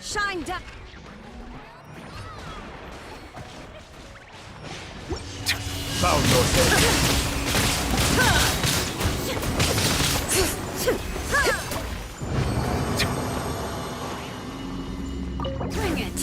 Shine down. Bow your head. Bring it.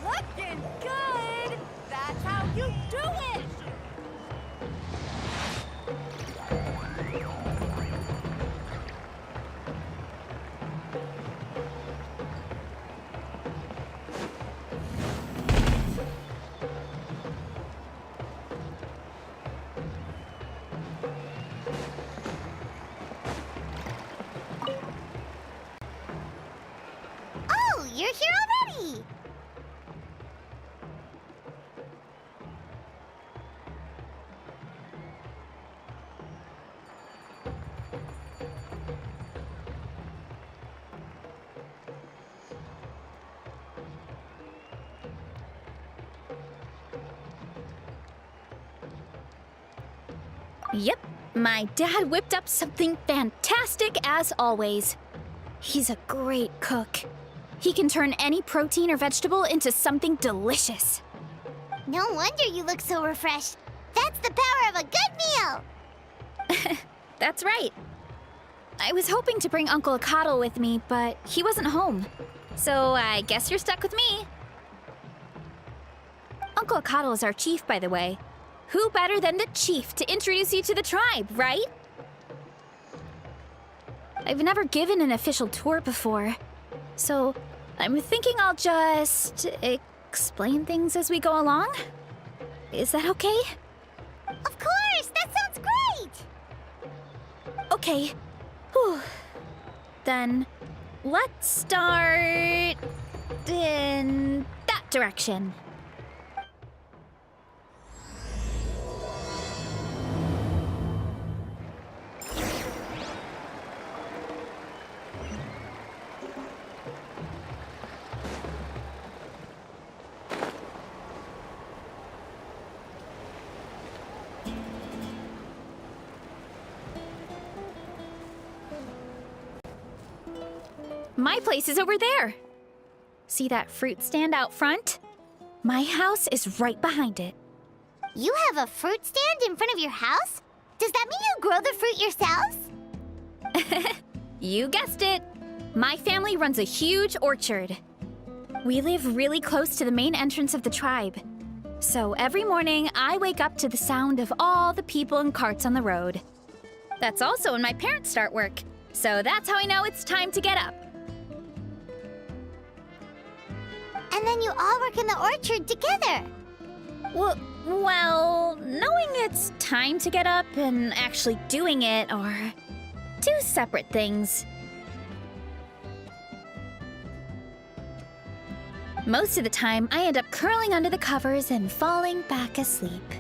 Looking good! That's how you do it! Oh, you're here already! Yep, my dad whipped up something fantastic as always. He's a great cook. He can turn any protein or vegetable into something delicious. No wonder you look so refreshed. That's the power of a good meal! That's right. I was hoping to bring Uncle Coddle with me, but he wasn't home. So I guess you're stuck with me. Uncle Coddle is our chief, by the way. Who better than the chief to introduce you to the tribe, right? I've never given an official tour before, so I'm thinking I'll just explain things as we go along. Is that okay? Of course! That sounds great! Okay. Whew. Then let's start in that direction. My place is over there. See that fruit stand out front? My house is right behind it. You have a fruit stand in front of your house? Does that mean you grow the fruit yourselves? You guessed it. My family runs a huge orchard. We live really close to the main entrance of the tribe. So every morning, I wake up to the sound of all the people and carts on the road. That's also when my parents start work. So that's how I know it's time to get up. And then you all work in the orchard together. Well, knowing it's time to get up and actually doing it are two separate things. Most of the time, I end up curling under the covers and falling back asleep.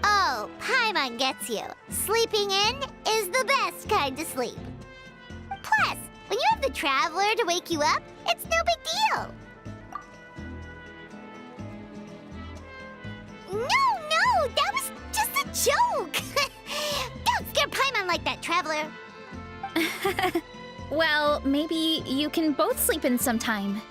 Oh, Paimon gets you. Sleeping in is the best kind of sleep. Plus, when you have the Traveler to wake you up, it's no big deal. No, that was just a joke. like that, Traveler. Well, maybe you can both sleep in sometime.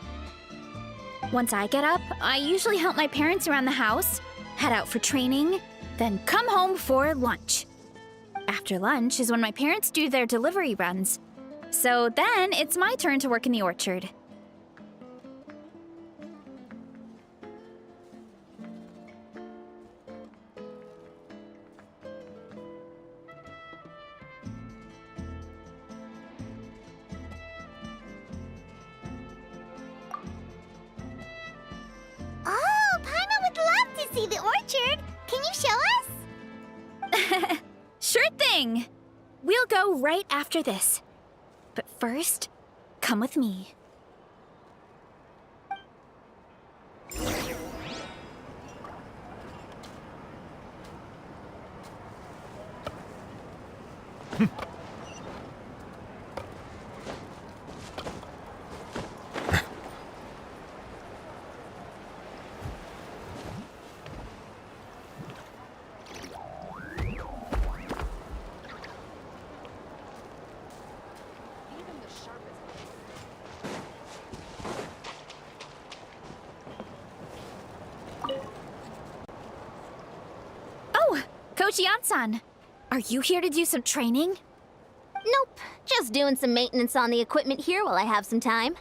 Once I get up, I usually help my parents around the house, head out for training, then come home for lunch. After lunch is when my parents do their delivery runs. So then it's my turn to work in the orchard. Oh, Paimon would love to see the orchard. Can you show us? Sure thing! We'll go right after this. But first, come with me. Oh, Coach Yansan, are you here to do some training? Nope, just doing some maintenance on the equipment here while I have some time.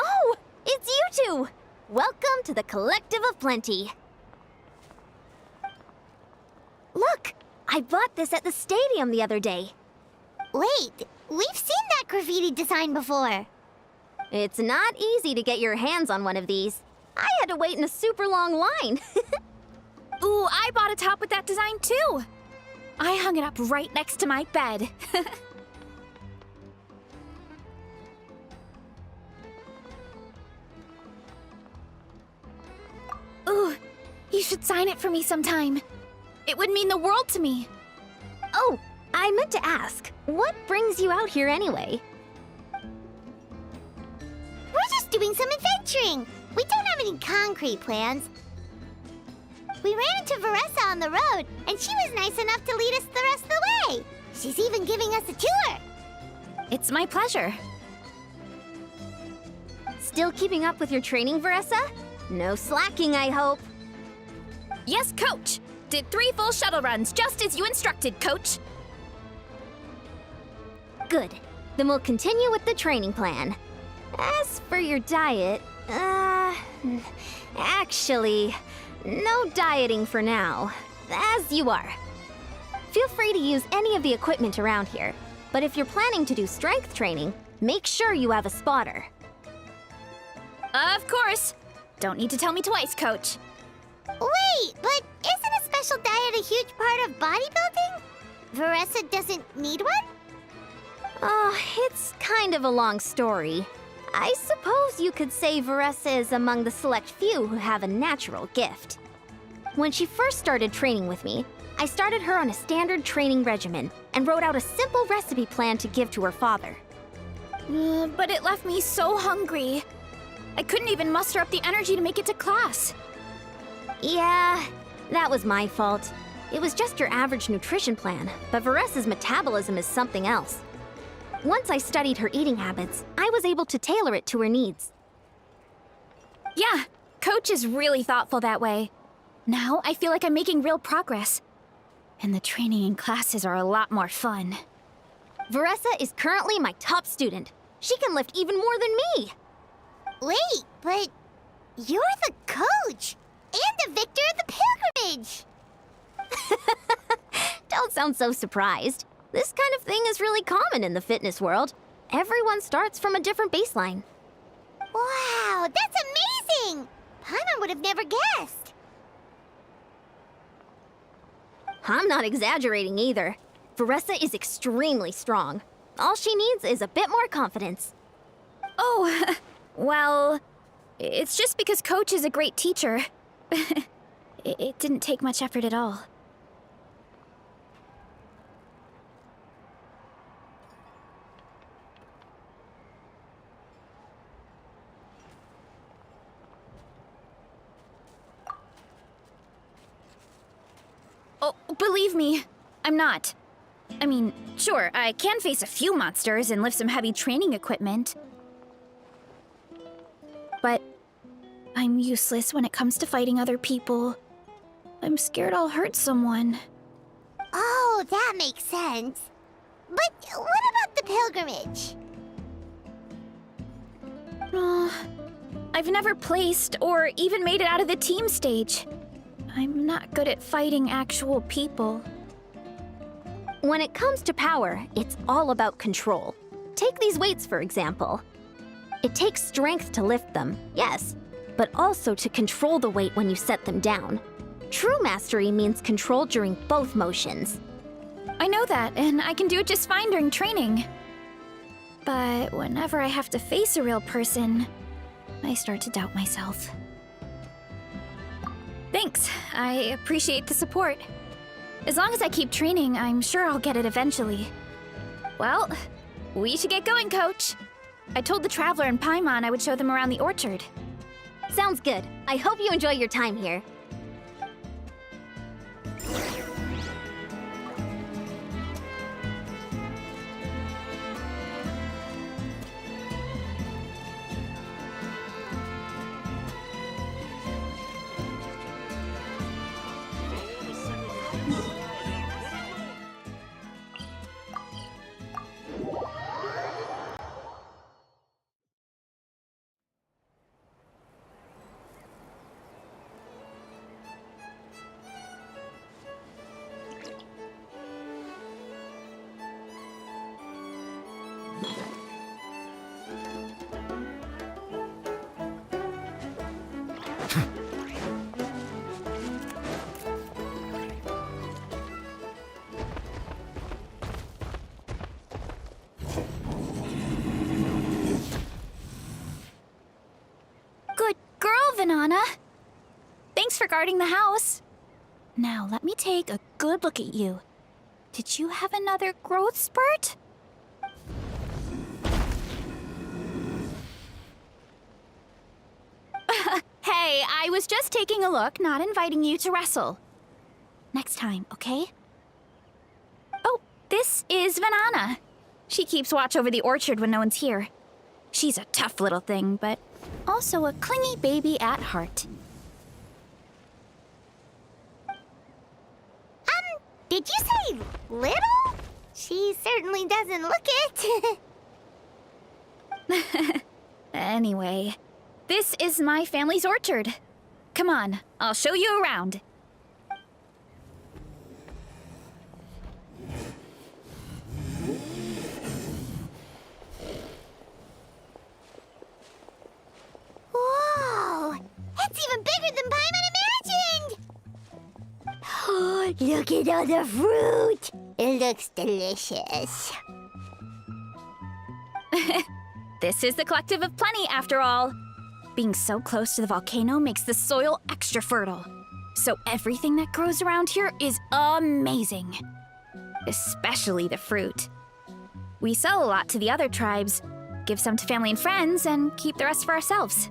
Oh, it's you two! Welcome to the Collective of Plenty. Look, I bought this at the stadium the other day. Wait, we've seen that graffiti design before. It's not easy to get your hands on one of these. I had to wait in a super long line. Ooh, I bought a top with that design too. I hung it up right next to my bed. Ooh, you should sign it for me sometime. It would mean the world to me. Oh, I meant to ask, what brings you out here anyway? We're just doing some adventuring. We don't have any concrete plans. We ran into Veressa on the road, and she was nice enough to lead us the rest of the way. She's even giving us a tour. It's my pleasure. Still keeping up with your training, Veressa? No slacking, I hope. Yes, Coach. Did 3 full shuttle runs, just as you instructed, Coach. Good. Then we'll continue with the training plan. As for your diet, actually, no dieting for now. As you are. Feel free to use any of the equipment around here, but if you're planning to do strength training, make sure you have a spotter. Of course. Don't need to tell me twice, Coach. Wait, but isn't a special diet a huge part of bodybuilding? Veressa doesn't need one? Oh, it's kind of a long story. I suppose you could say Veressa is among the select few who have a natural gift. When she first started training with me, I started her on a standard training regimen and wrote out a simple recipe plan to give to her father. But it left me so hungry. I couldn't even muster up the energy to make it to class. Yeah, that was my fault. It was just your average nutrition plan, but Veressa's metabolism is something else. Once I studied her eating habits, I was able to tailor it to her needs. Yeah, Coach is really thoughtful that way. Now I feel like I'm making real progress. And the training and classes are a lot more fun. Veressa is currently my top student. She can lift even more than me. Wait, but you're the coach and the victor of the pilgrimage. Don't sound so surprised. This kind of thing is really common in the fitness world. Everyone starts from a different baseline. Wow, that's amazing! Paimon would have never guessed. I'm not exaggerating either. Veressa is extremely strong. All she needs is a bit more confidence. Oh, well, it's just because Coach is a great teacher. It didn't take much effort at all. Oh, believe me, I'm not. I mean, sure, I can face a few monsters and lift some heavy training equipment. But I'm useless when it comes to fighting other people. I'm scared I'll hurt someone. Oh, that makes sense. But what about the pilgrimage? I've never placed or even made it out of the team stage. I'm not good at fighting actual people. When it comes to power, it's all about control. Take these weights, for example. It takes strength to lift them, yes, but also to control the weight when you set them down. True mastery means control during both motions. I know that, and I can do it just fine during training. But whenever I have to face a real person, I start to doubt myself. Thanks, I appreciate the support. As long as I keep training, I'm sure I'll get it eventually. Well, we should get going, Coach. I told the Traveler and Paimon I would show them around the orchard. Sounds good. I hope you enjoy your time here. Good girl, Vanana. Thanks for guarding the house. Now, let me take a good look at you. Did you have another growth spurt? Hey, I was just taking a look, not inviting you to wrestle. Next time, okay? Oh, this is Vanana. She keeps watch over the orchard when no one's here. She's a tough little thing, but also a clingy baby at heart. Did you say little? She certainly doesn't look it. Anyway, this is my family's orchard. Come on, I'll show you around. Whoa! It's even bigger than Paimon imagined! Look at all the fruit! It looks delicious. This is the Collective of Plenty, after all. Being so close to the volcano makes the soil extra fertile. So everything that grows around here is amazing. Especially the fruit. We sell a lot to the other tribes, give some to family and friends, and keep the rest for ourselves.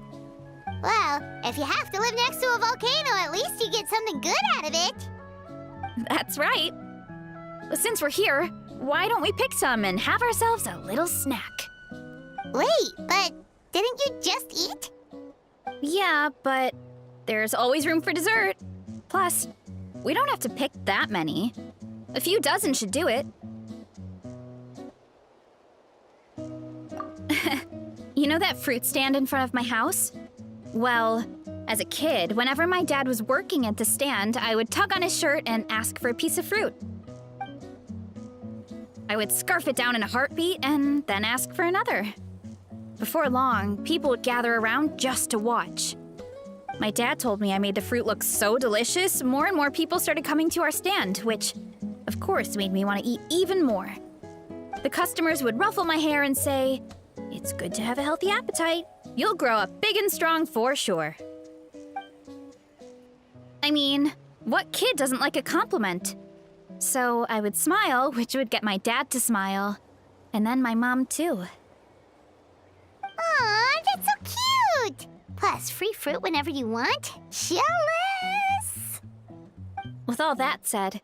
Well, if you have to live next to a volcano, at least you get something good out of it. That's right. Well, since we're here, why don't we pick some and have ourselves a little snack? Wait, but didn't you just eat? Yeah, but there's always room for dessert. Plus, we don't have to pick that many. A few dozen should do it. You know that fruit stand in front of my house? Well, as a kid, whenever my dad was working at the stand, I would tug on his shirt and ask for a piece of fruit. I would scarf it down in a heartbeat and then ask for another. Before long, people would gather around just to watch. My dad told me I made the fruit look so delicious, more and more people started coming to our stand, which, of course, made me want to eat even more. The customers would ruffle my hair and say, "It's good to have a healthy appetite. You'll grow up big and strong for sure." I mean, what kid doesn't like a compliment? So I would smile, which would get my dad to smile. And then my mom, too. Aw, that's so cute! Plus, free fruit whenever you want. Jealous! With all that said,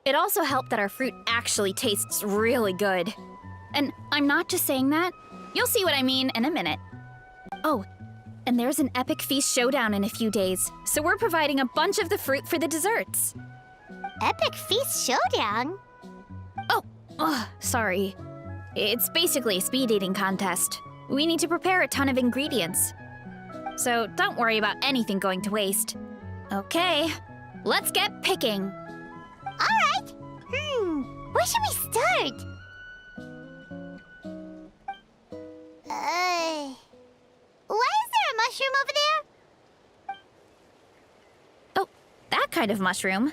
It also helped that our fruit actually tastes really good. And I'm not just saying that. You'll see what I mean in a minute. Oh, and there's an epic feast showdown in a few days, so we're providing a bunch of the fruit for the desserts. Epic Feast Showdown? Oh, sorry. It's basically a speed eating contest. We need to prepare a ton of ingredients. So don't worry about anything going to waste. Okay, let's get picking. Alright. Where should we start? Why is there a mushroom over there? Oh, that kind of mushroom.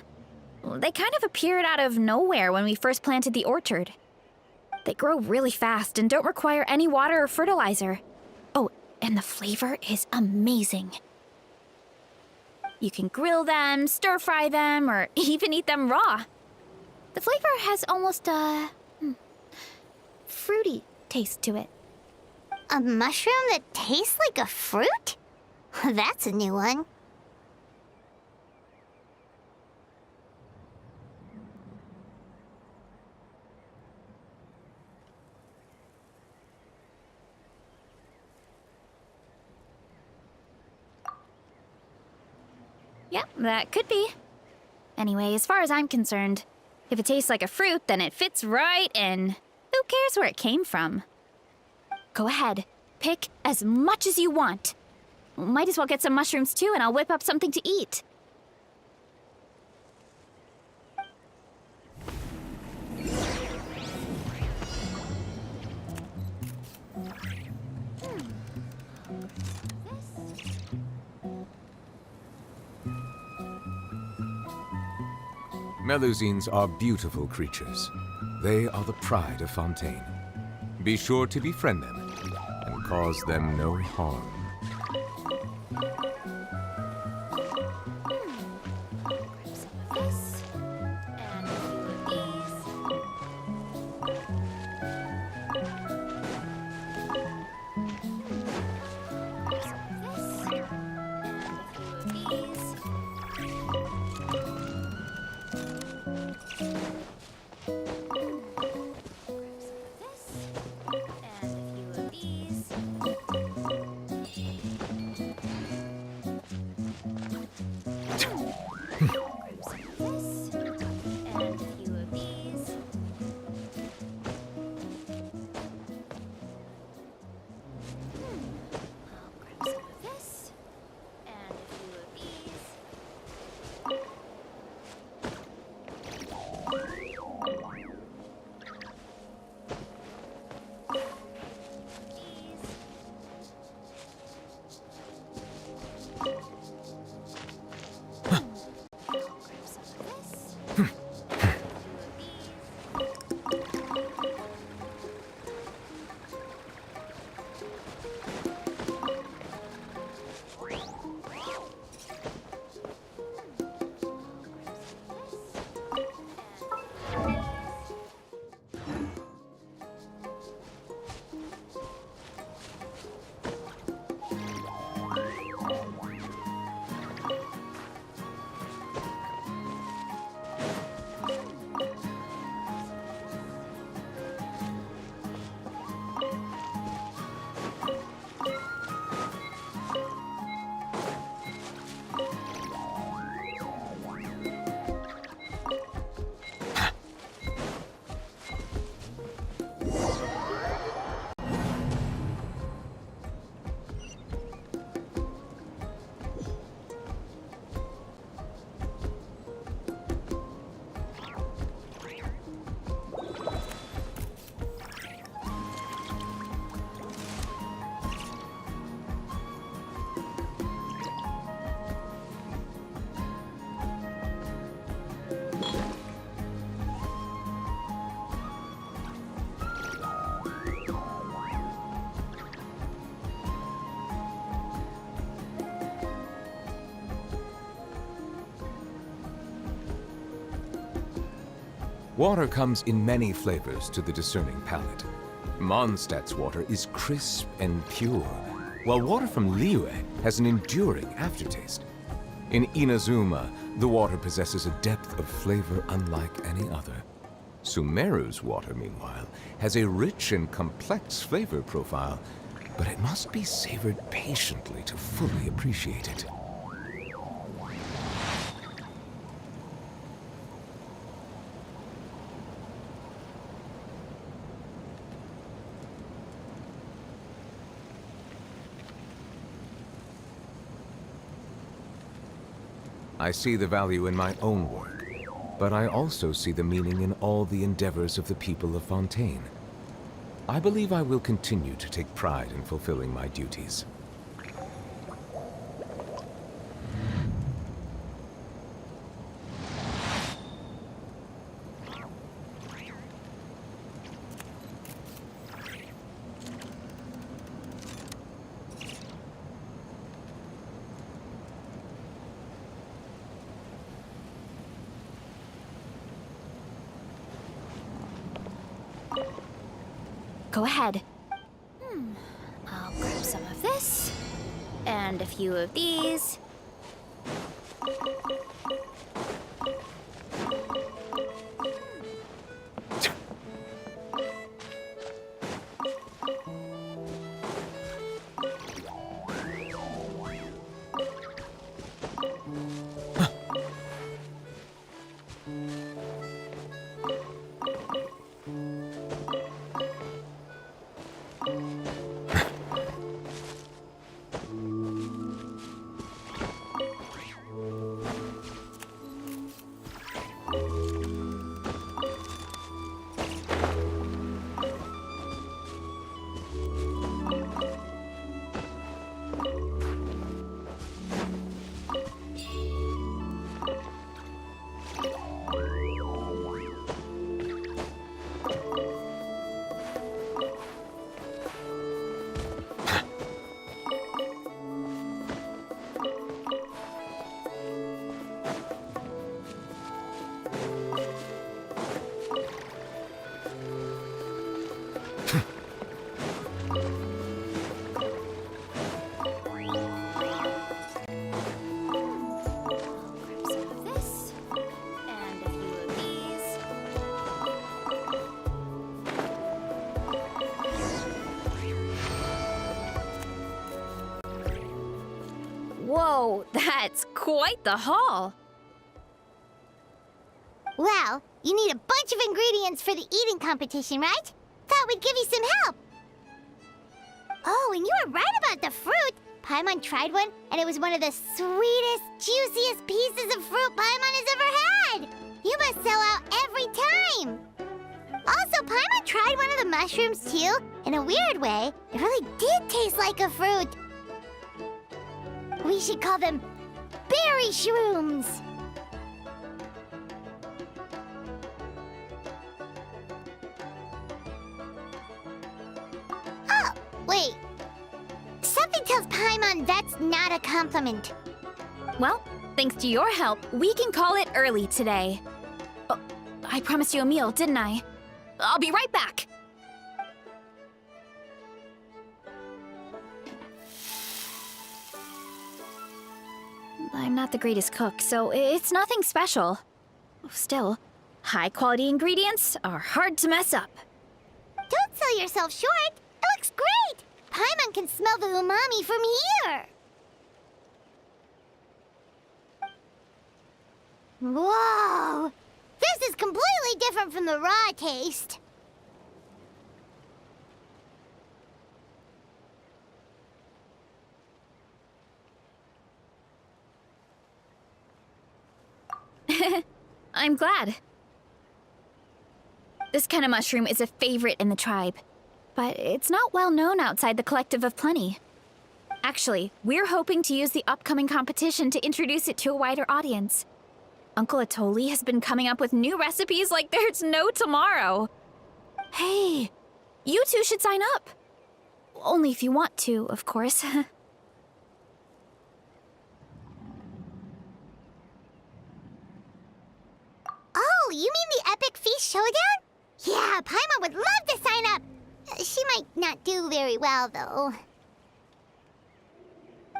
They kind of appeared out of nowhere when we first planted the orchard. They grow really fast and don't require any water or fertilizer. Oh, and the flavor is amazing. You can grill them, stir-fry them, or even eat them raw. The flavor has almost a fruity taste to it. A mushroom that tastes like a fruit? That's a new one. Yeah, that could be. Anyway, as far as I'm concerned, if it tastes like a fruit, then it fits right in. Who cares where it came from? Go ahead, pick as much as you want. Might as well get some mushrooms too, and I'll whip up something to eat. Melusines are beautiful creatures. They are the pride of Fontaine. Be sure to befriend them and cause them no harm. Water comes in many flavors to the discerning palate. Mondstadt's water is crisp and pure, while water from Liyue has an enduring aftertaste. In Inazuma, the water possesses a depth of flavor unlike any other. Sumeru's water, meanwhile, has a rich and complex flavor profile, but it must be savored patiently to fully appreciate it. I see the value in my own work, but I also see the meaning in all the endeavors of the people of Fontaine. I believe I will continue to take pride in fulfilling my duties. Go ahead. I'll grab some of this, and a few of these. Whoa, that's quite the haul. Well, you need a bunch of ingredients for the eating competition, right? Thought we'd give you some help. Oh, and you were right about the fruit. Paimon tried one, and it was one of the sweetest, juiciest pieces of fruit Paimon has ever had. You must sell out every time. Also, Paimon tried one of the mushrooms, too. In a weird way, it really did taste like a fruit. We should call them berry shrooms. Oh, wait. Something tells Paimon that's not a compliment. Well, thanks to your help, we can call it early today. Oh, I promised you a meal, didn't I? I'll be right back. I'm not the greatest cook, so it's nothing special. Still, high-quality ingredients are hard to mess up. Don't sell yourself short. It looks great. Paimon can smell the umami from here. Whoa! This is completely different from the raw taste. I'm glad. This kind of mushroom is a favorite in the tribe, but it's not well known outside the Collective of Plenty. Actually, we're hoping to use the upcoming competition to introduce it to a wider audience. Uncle Atoli has been coming up with new recipes like there's no tomorrow. Hey, you two should sign up. Only if you want to, of course. Oh, you mean the Epic Feast Showdown? Yeah, Paimon would love to sign up. She might not do very well, though.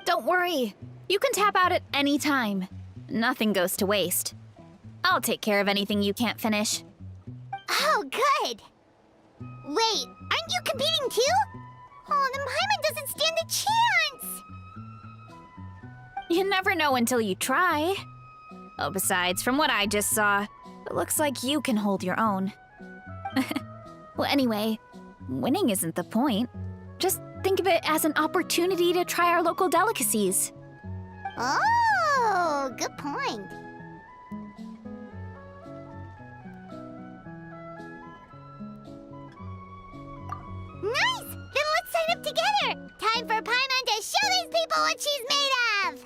Don't worry. You can tap out at any time. Nothing goes to waste. I'll take care of anything you can't finish. Oh, good. Wait, aren't you competing too? Oh, then Paimon doesn't stand a chance. You never know until you try. Oh, besides, from what I just saw, it looks like you can hold your own. Well, anyway, winning isn't the point. Just think of it as an opportunity to try our local delicacies. Oh, good point. Nice! Then let's sign up together! Time for Paimon to show these people what she's made of!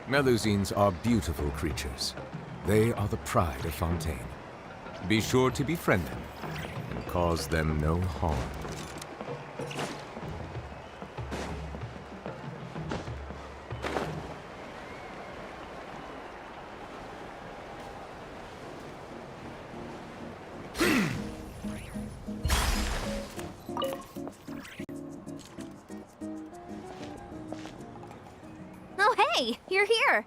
Melusines are beautiful creatures. They are the pride of Fontaine. Be sure to befriend them and cause them no harm. Oh, hey, you're here.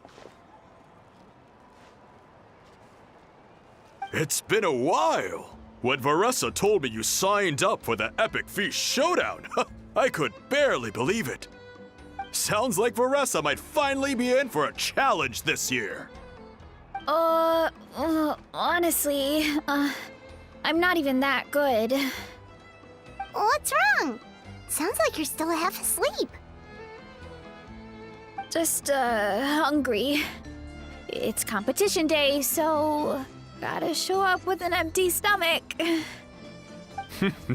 It's been a while. When Veressa told me you signed up for the Epic Feast Showdown, I could barely believe it. Sounds like Veressa might finally be in for a challenge this year. Honestly, I'm not even that good. What's wrong? Sounds like you're still half asleep. Just, hungry. It's competition day, so gotta show up with an empty stomach.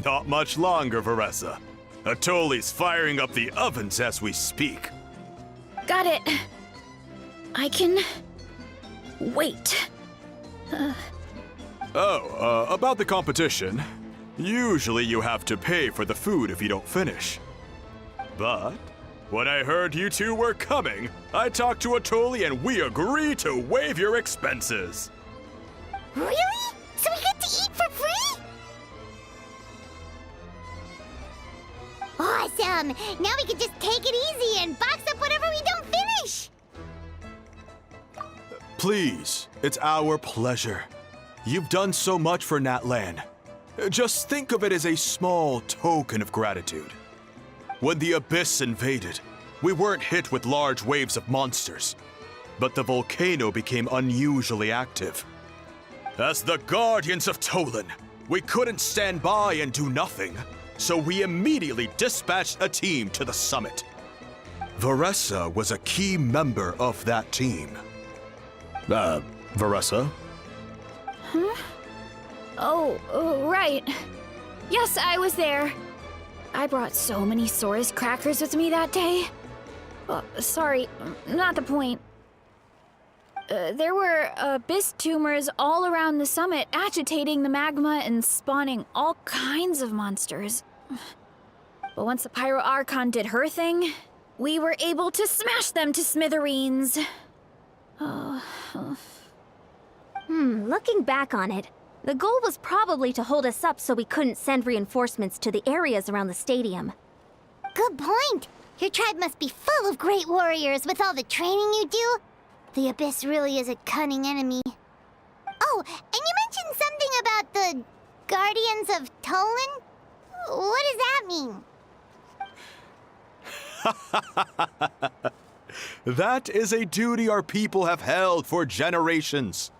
Not much longer, Veressa. Atoli's firing up the ovens as we speak. Got it. I can wait. About the competition. Usually you have to pay for the food if you don't finish. But when I heard you two were coming, I talked to Atoli and we agreed to waive your expenses. Really? So we get to eat for free? Awesome! Now we can just take it easy and box up whatever we don't finish! Please, it's our pleasure. You've done so much for Natlan. Just think of it as a small token of gratitude. When the Abyss invaded, we weren't hit with large waves of monsters, but the volcano became unusually active. As the Guardians of Tolan, we couldn't stand by and do nothing, so we immediately dispatched a team to the summit. Veressa was a key member of that team. Veressa? Huh? Oh, right. Yes, I was there. I brought so many Saurus crackers with me that day. Sorry, not the point. There were abyss tumors all around the summit, agitating the magma and spawning all kinds of monsters. But once the Pyro Archon did her thing, we were able to smash them to smithereens. Looking back on it, the goal was probably to hold us up so we couldn't send reinforcements to the areas around the stadium. Good point. Your tribe must be full of great warriors with all the training you do. The Abyss really is a cunning enemy. Oh, and you mentioned something about the Guardians of Tolan? What does that mean? That is a duty our people have held for generations.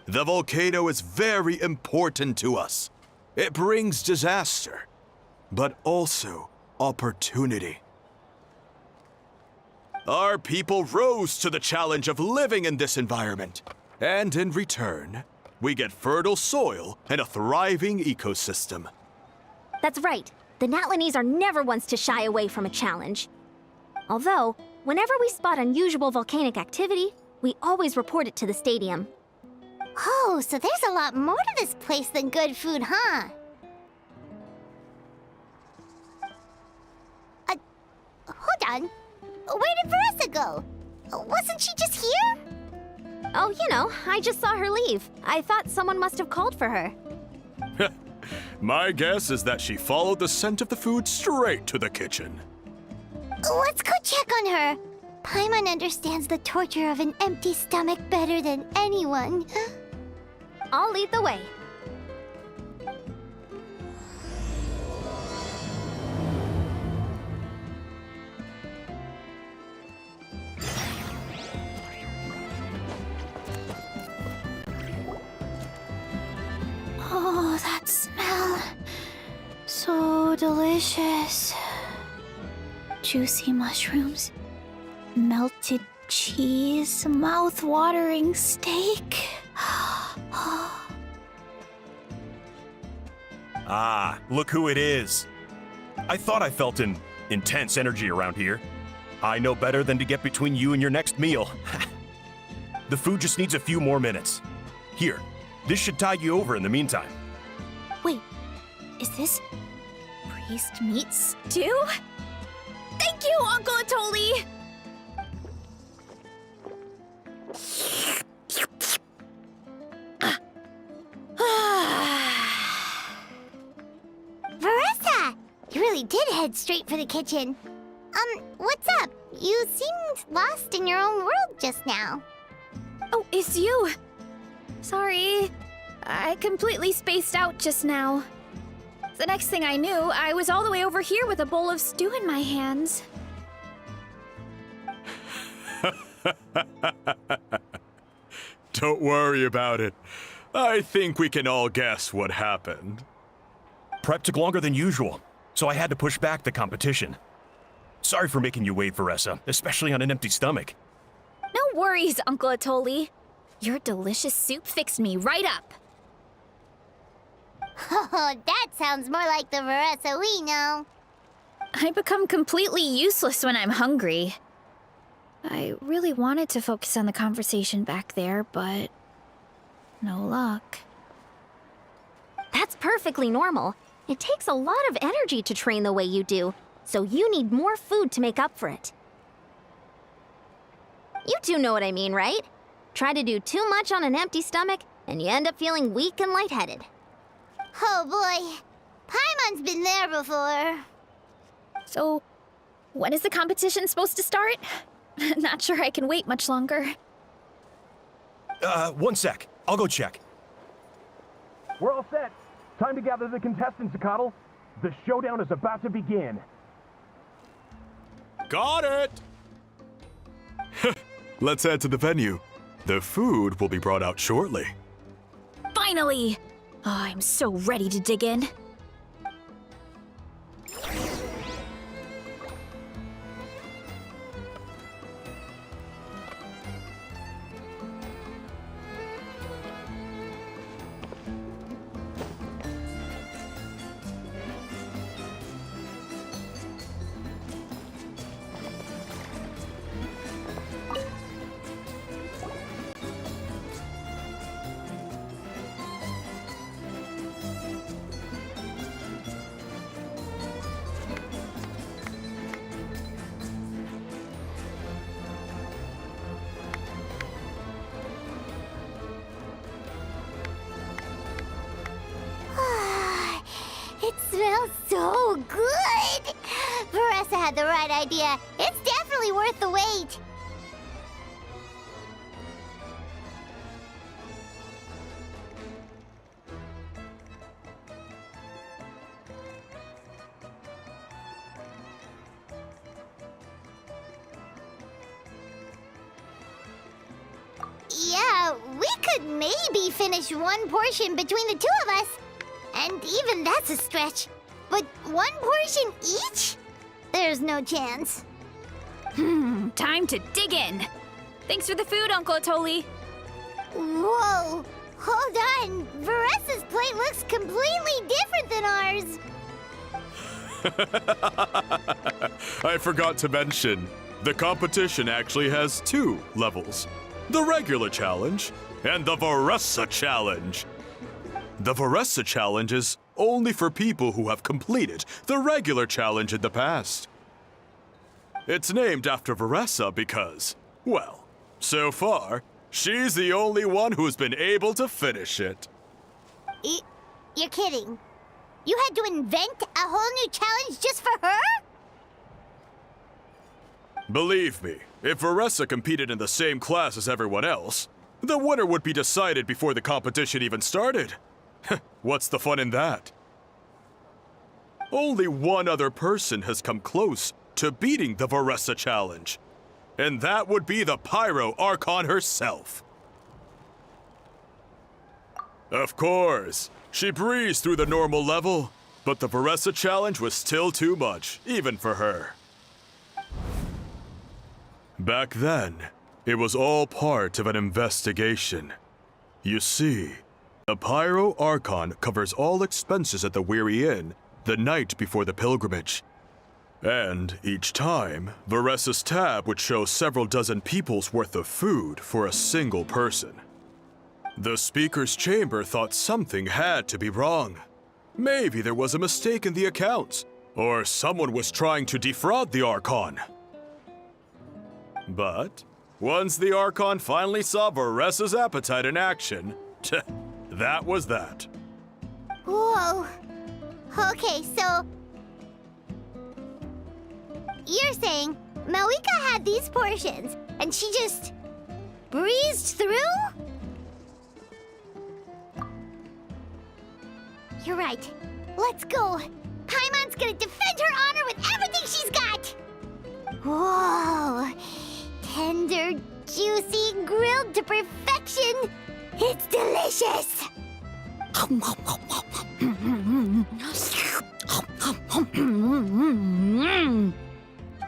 The volcano is very important to us. It brings disaster, but also opportunity. Our people rose to the challenge of living in this environment, and in return, we get fertile soil and a thriving ecosystem. That's right. The Natlanese are never ones to shy away from a challenge. Although, whenever we spot unusual volcanic activity, we always report it to the stadium. Oh, so there's a lot more to this place than good food, huh? Hold on. Where did Veressa go? Wasn't she just here? Oh, you know, I just saw her leave. I thought someone must have called for her. My guess is that she followed the scent of the food straight to the kitchen. Let's go check on her. Paimon understands the torture of an empty stomach better than anyone. I'll lead the way. Oh, that smell. So delicious. Juicy mushrooms, melted cheese, mouth-watering steak. Ah, look who it is. I thought I felt an intense energy around here. I know better than to get between you and your next meal. The food just needs a few more minutes. Here, this should tide you over in the meantime. Wait, is this priest meat stew? Thank you, Uncle Atoli! Veressa! You really did head straight for the kitchen. What's up? You seemed lost in your own world just now. Oh, it's you! Sorry, I completely spaced out just now. The next thing I knew, I was all the way over here with a bowl of stew in my hands. Don't worry about it. I think we can all guess what happened. Prep took longer than usual, so I had to push back the competition. Sorry for making you wait, Veressa, especially on an empty stomach. No worries, Uncle Atoli. Your delicious soup fixed me right up. Oh, that sounds more like the Veressa we know. I become completely useless when I'm hungry. I really wanted to focus on the conversation back there, but no luck. That's perfectly normal. It takes a lot of energy to train the way you do, so you need more food to make up for it. You two know what I mean, right? Try to do too much on an empty stomach, and you end up feeling weak and lightheaded. Oh boy, Paimon's been there before. So, when is the competition supposed to start? Not sure I can wait much longer. One sec. I'll go check. We're all set. Time to gather the contestants, Coddle. The showdown is about to begin. Got it! Let's head to the venue. The food will be brought out shortly. Finally! Oh, I'm so ready to dig in. smells so good! Veressa had the right idea. It's definitely worth the wait. Yeah, we could maybe finish one portion between the two of us. And even that's a stretch. But one portion each? There's no chance. Time to dig in. Thanks for the food, Uncle Atoli. Whoa! Hold on! Veressa's plate looks completely different than ours. I forgot to mention, the competition actually has 2 levels. The regular challenge and the Veressa challenge. The Veressa challenge is only for people who have completed the regular challenge in the past. It's named after Veressa because, well, so far, she's the only one who's been able to finish it. You're kidding. You had to invent a whole new challenge just for her? Believe me, if Veressa competed in the same class as everyone else, the winner would be decided before the competition even started. What's the fun in that? Only one other person has come close to beating the Veressa challenge, and that would be the Pyro Archon herself. Of course, she breezed through the normal level, but the Veressa challenge was still too much, even for her. Back then, it was all part of an investigation. You see, the Pyro Archon covers all expenses at the Weary Inn the night before the pilgrimage. And each time, Veressa's tab would show several dozen people's worth of food for a single person. The speaker's chamber thought something had to be wrong. Maybe there was a mistake in the accounts, or someone was trying to defraud the Archon. But once the Archon finally saw Veressa's appetite in action, that was that. Whoa. Okay, so... You're saying Malika had these portions, and she just breezed through? You're right. Let's go. Paimon's gonna defend her honor with everything she's got! Whoa! Tender, juicy, grilled to perfection! It's delicious!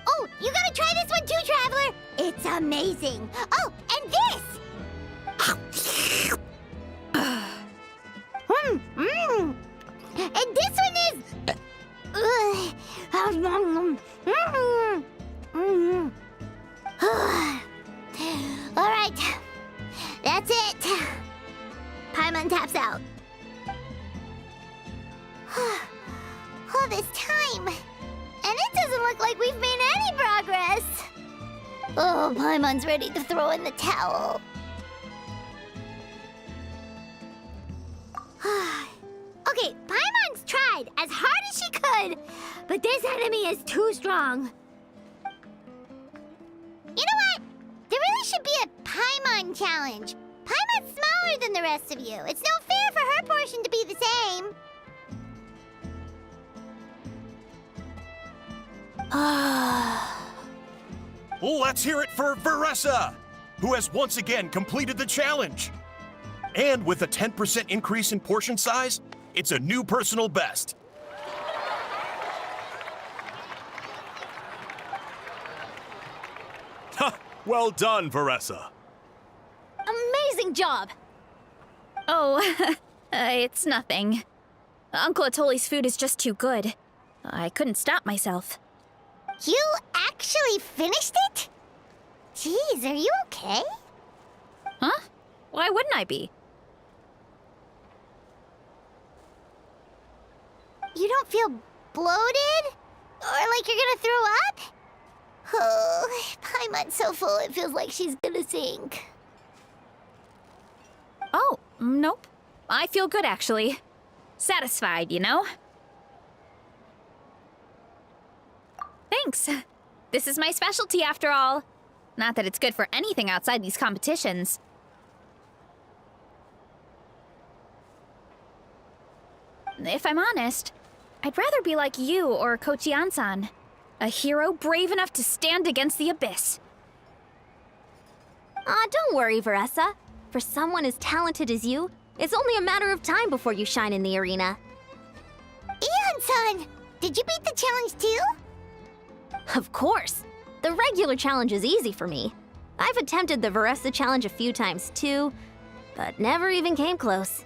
Oh, you gotta try this one too, Traveler! It's amazing! Oh, and this! And this one is... All right, that's it. Paimon taps out. All this time, and it doesn't look like we've made any progress. Oh, Paimon's ready to throw in the towel. Okay, Paimon's tried as hard as she could, but this enemy is too strong. You know what? There really should be a Paimon challenge. Paimon's smaller than the rest of you. It's no fair for her portion to be the same. Let's hear it for Veressa, who has once again completed the challenge. And with a 10% increase in portion size, it's a new personal best. Ha! Well done, Veressa. Amazing job! Oh, it's nothing. Uncle Atoli's food is just too good. I couldn't stop myself. You actually finished it? Jeez, are you okay? Huh? Why wouldn't I be? You don't feel bloated? Or like you're gonna throw up? Oh, Paimon's so full it feels like she's gonna sink. Oh, nope. I feel good, actually. Satisfied, you know? Thanks. This is my specialty after all. Not that it's good for anything outside these competitions. If I'm honest, I'd rather be like you or Kochi-an-san. A hero brave enough to stand against the abyss. Don't worry, Veressa. For someone as talented as you, it's only a matter of time before you shine in the arena. Ian-san, did you beat the challenge too? Of course! The regular challenge is easy for me. I've attempted the Veressa challenge a few times too, but never even came close.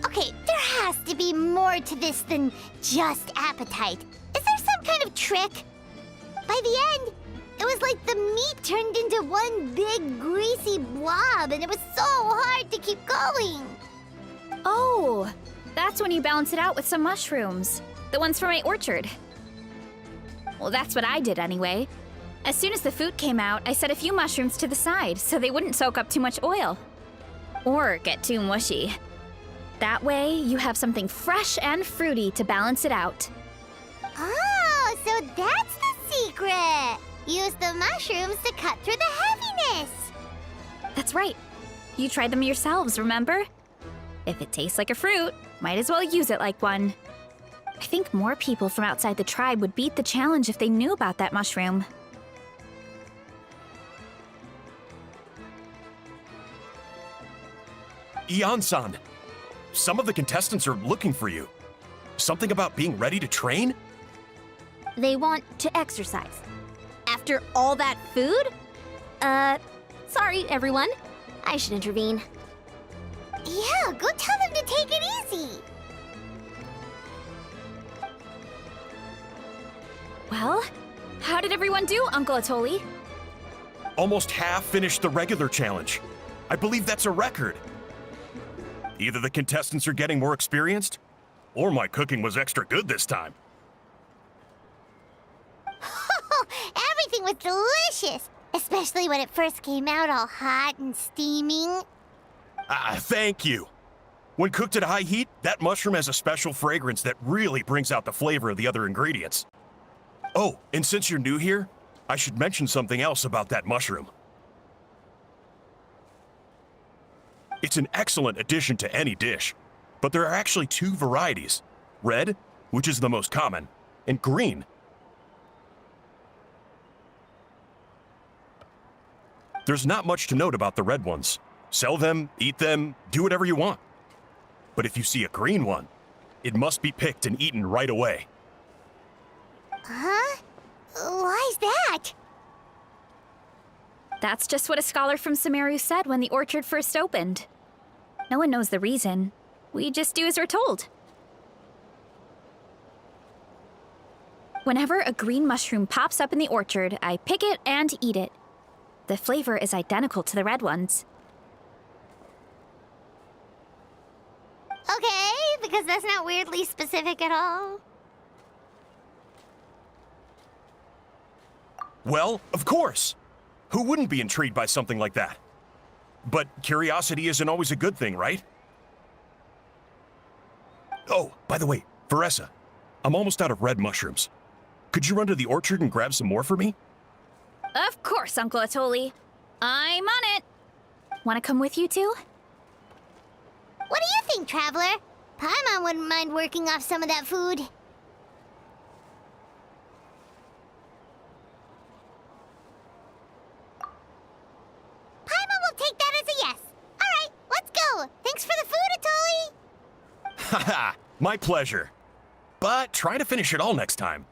Okay, there has to be more to this than just appetite. Is there some kind of trick? By the end, it was like the meat turned into one big greasy blob, and it was so hard to keep going. Oh, that's when you balance it out with some mushrooms. The ones from my orchard. Well, that's what I did anyway. As soon as the food came out, I set a few mushrooms to the side so they wouldn't soak up too much oil. Or get too mushy. That way, you have something fresh and fruity to balance it out. Oh, so that's the secret! Use the mushrooms to cut through the heaviness! That's right. You tried them yourselves, remember? If it tastes like a fruit, might as well use it like one. I think more people from outside the tribe would beat the challenge if they knew about that mushroom. Ian-san, some of the contestants are looking for you. Something about being ready to train? They want to exercise. After all that food? Sorry, everyone. I should intervene. Yeah, go tell them to take it easy! Well, how did everyone do, Uncle Atoli? Almost half finished the regular challenge. I believe that's a record. Either the contestants are getting more experienced, or my cooking was extra good this time. Everything was delicious! Especially when it first came out all hot and steaming. Thank you. When cooked at high heat, that mushroom has a special fragrance that really brings out the flavor of the other ingredients. Oh, and since you're new here, I should mention something else about that mushroom. It's an excellent addition to any dish, but there are actually two varieties. Red, which is the most common, and green. There's not much to note about the red ones. Sell them, eat them, do whatever you want. But if you see a green one, it must be picked and eaten right away. Huh? Why's that? That's just what a scholar from Sumeru said when the orchard first opened. No one knows the reason. We just do as we're told. Whenever a green mushroom pops up in the orchard, I pick it and eat it. The flavor is identical to the red ones. Okay, because that's not weirdly specific at all. Well, of course. Who wouldn't be intrigued by something like that? But curiosity isn't always a good thing, right? Oh, by the way, Veressa, I'm almost out of red mushrooms. Could you run to the orchard and grab some more for me? Of course, Uncle Atoli. I'm on it. Want to come with you too? What do you think, Traveler? Paimon wouldn't mind working off some of that food. Paimon will take that as a yes. All right, let's go. Thanks for the food, Atoli. Haha, my pleasure. But try to finish it all next time.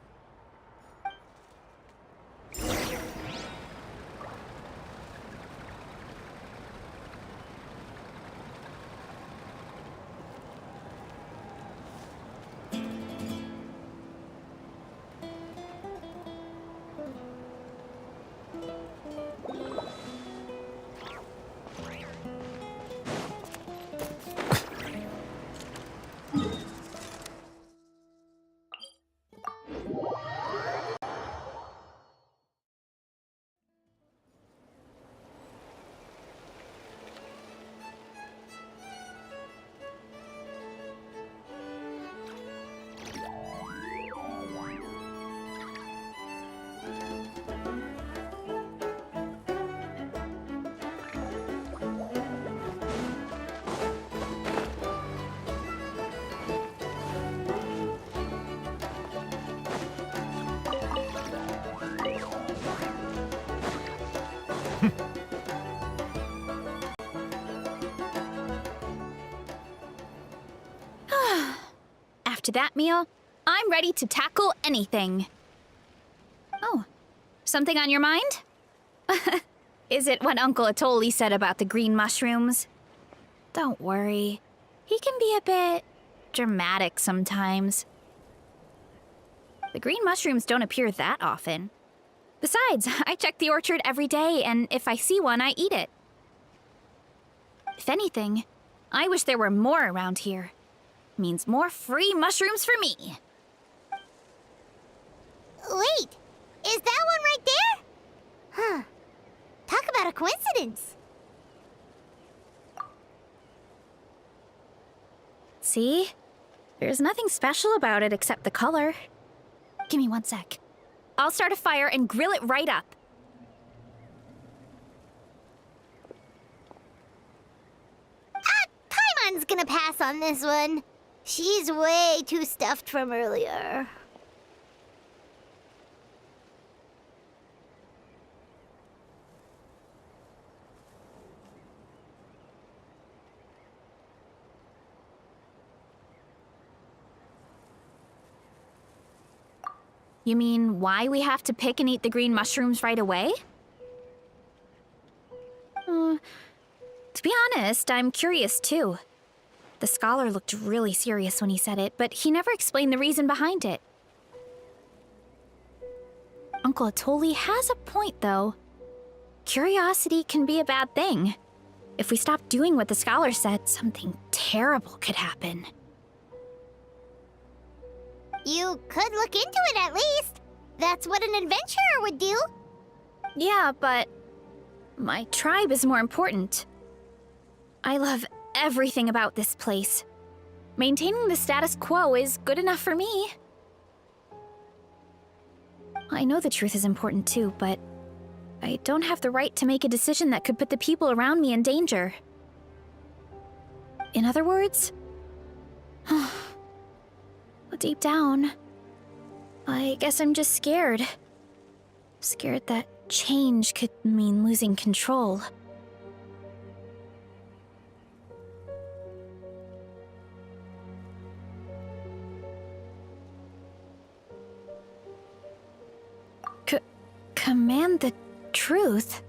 to that meal, I'm ready to tackle anything. Oh, something on your mind? Is it what Uncle Atoli said about the green mushrooms? Don't worry. He can be a bit dramatic sometimes. The green mushrooms don't appear that often. Besides, I check the orchard every day, and if I see one, I eat it. If anything, I wish there were more around here. Means more free mushrooms for me. Wait, is that one right there? Huh. Talk about a coincidence. See? There's nothing special about it except the color. Give me 1 sec. I'll start a fire and grill it right up. Paimon's gonna pass on this one. She's way too stuffed from earlier. You mean why we have to pick and eat the green mushrooms right away? To be honest, I'm curious too. The scholar looked really serious when he said it, but he never explained the reason behind it. Uncle Atoli has a point, though. Curiosity can be a bad thing. If we stop doing what the scholar said, something terrible could happen. You could look into it at least. That's what an adventurer would do. Yeah, but my tribe is more important. I love everything about this place. Maintaining the status quo is good enough for me. I know the truth is important too, but I don't have the right to make a decision that could put the people around me in danger. In other words, deep down, I guess I'm just scared. Scared that change could mean losing control. Command the truth?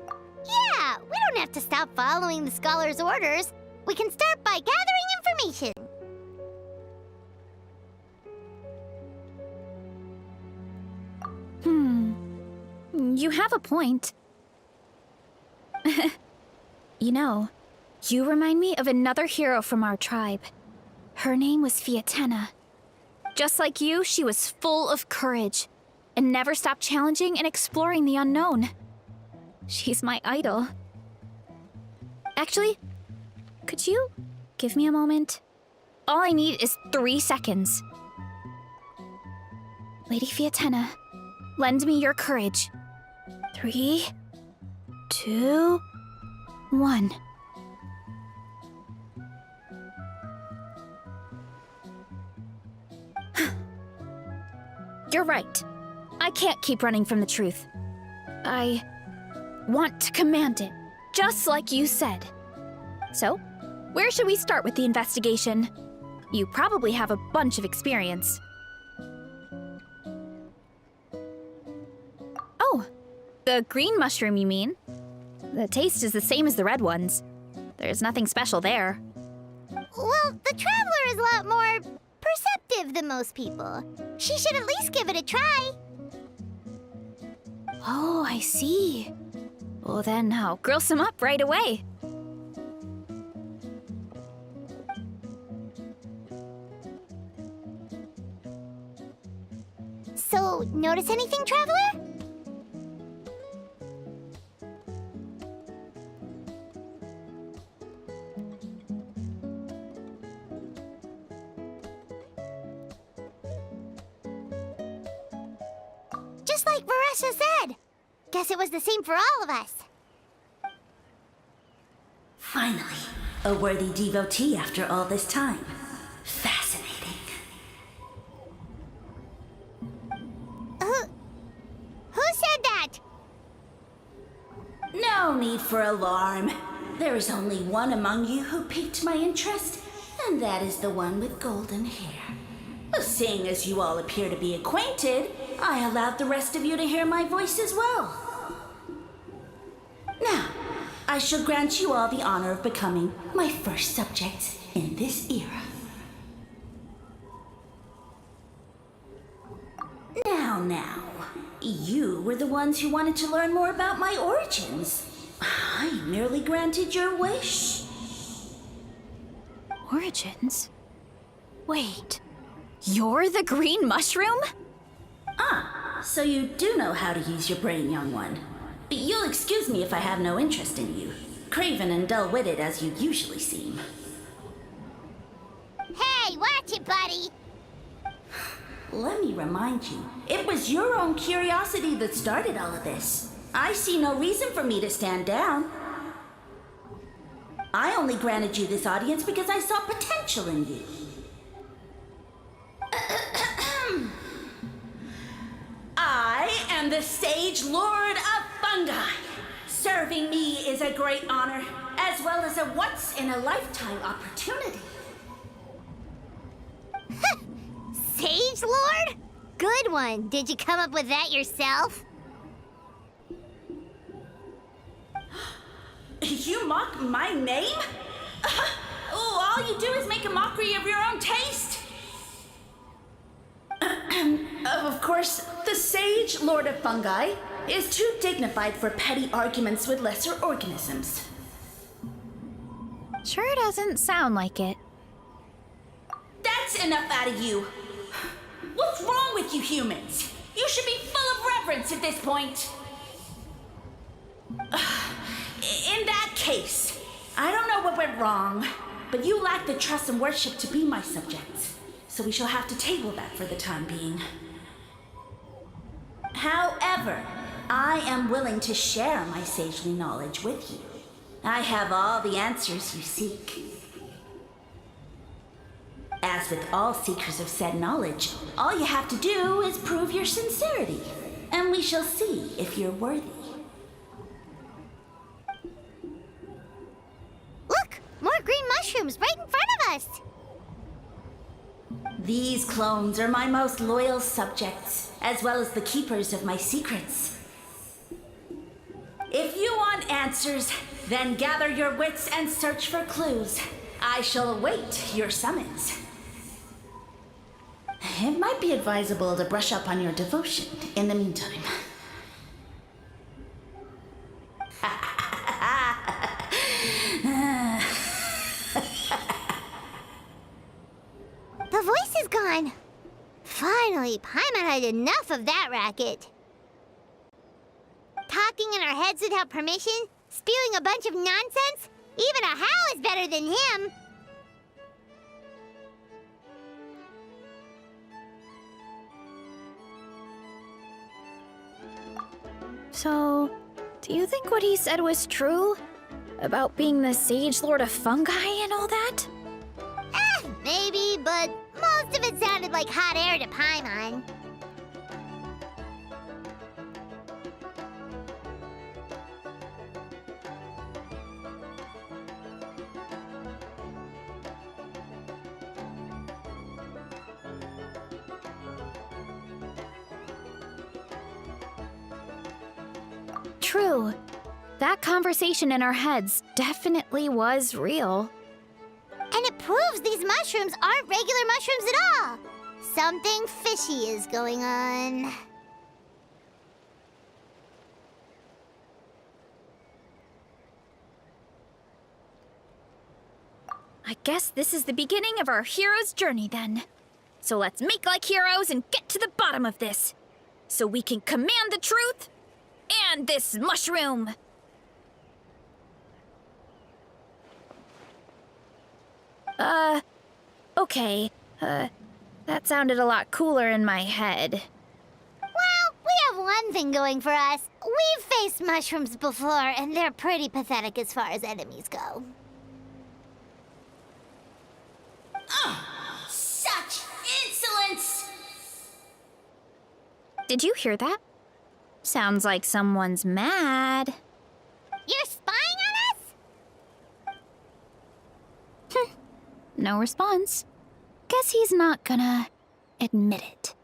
Yeah, we don't have to stop following the scholar's orders. We can start by gathering information. You have a point. You know, you remind me of another hero from our tribe. Her name was Fiatena. Just like you, she was full of courage and never stopped challenging and exploring the unknown. She's my idol. Actually, could you give me a moment? All I need is 3 seconds. Lady Fiatena, lend me your courage. 3, 2, 1. You're right. I can't keep running from the truth. I want to command it, just like you said. So, where should we start with the investigation? You probably have a bunch of experience. Oh, the green mushroom, you mean? The taste is the same as the red ones. There's nothing special there. Well, the Traveler is a lot more perceptive than most people. She should at least give it a try. Oh, I see. Well, then I'll grill some up right away. So, notice anything, Traveler? Just like Varesha said. Guess it was the same for all of us. Finally, a worthy devotee after all this time. Fascinating. Who said that? No need for alarm. There is only one among you who piqued my interest, And that is the one with golden hair. Seeing as you all appear to be acquainted, I allowed the rest of you to hear my voice as well. Now, I shall grant you all the honor of becoming my first subjects in this era. Now, you were the ones who wanted to learn more about my origins. I merely granted your wish. Origins? Wait, you're the green mushroom? So you do know how to use your brain, young one. You'll excuse me if I have no interest in you, craven and dull-witted as you usually seem. Hey, watch it, buddy! Let me remind you, it was your own curiosity that started all of this. I see no reason for me to stand down. I only granted you this audience because I saw potential in you. I am the Sage Lord of Fungi. Serving me is a great honor, as well as a once-in-a-lifetime opportunity. Sage Lord? Good one. Did you come up with that yourself? You mock my name? All you do is make a mockery of your own taste. Of course, the Sage Lord of Fungi is too dignified for petty arguments with lesser organisms. Sure doesn't sound like it. That's enough out of you. What's wrong with you humans? You should be full of reverence at this point. In that case, I don't know what went wrong, but you lack the trust and worship to be my subjects, so we shall have to table that for the time being. However, I am willing to share my sagely knowledge with you. I have all the answers you seek. As with all seekers of said knowledge, all you have to do is prove your sincerity, and we shall see if you're worthy. Look! More green mushrooms right in front of us! These clones are my most loyal subjects, as well as the keepers of my secrets. If you want answers, then gather your wits and search for clues. I shall await your summons. It might be advisable to brush up on your devotion in the meantime. The voice is gone. Finally, Paimon had enough of that racket. Talking in our heads without permission, spewing a bunch of nonsense. Even a How is better than him. So, do you think what he said was true? About being the Sage Lord of Fungi and all that? Maybe, but most of it sounded like hot air to Paimon. True. That conversation in our heads definitely was real. And it proves these mushrooms aren't regular mushrooms at all. Something fishy is going on. I guess this is the beginning of our hero's journey then. So let's make like heroes and get to the bottom of this. So we can command the truth and this mushroom. Okay. That sounded a lot cooler in my head. Well, we have one thing going for us. We've faced mushrooms before, and they're pretty pathetic as far as enemies go. Such insolence! Did you hear that? Sounds like someone's mad. You're spying on us? No response. Guess he's not gonna admit it.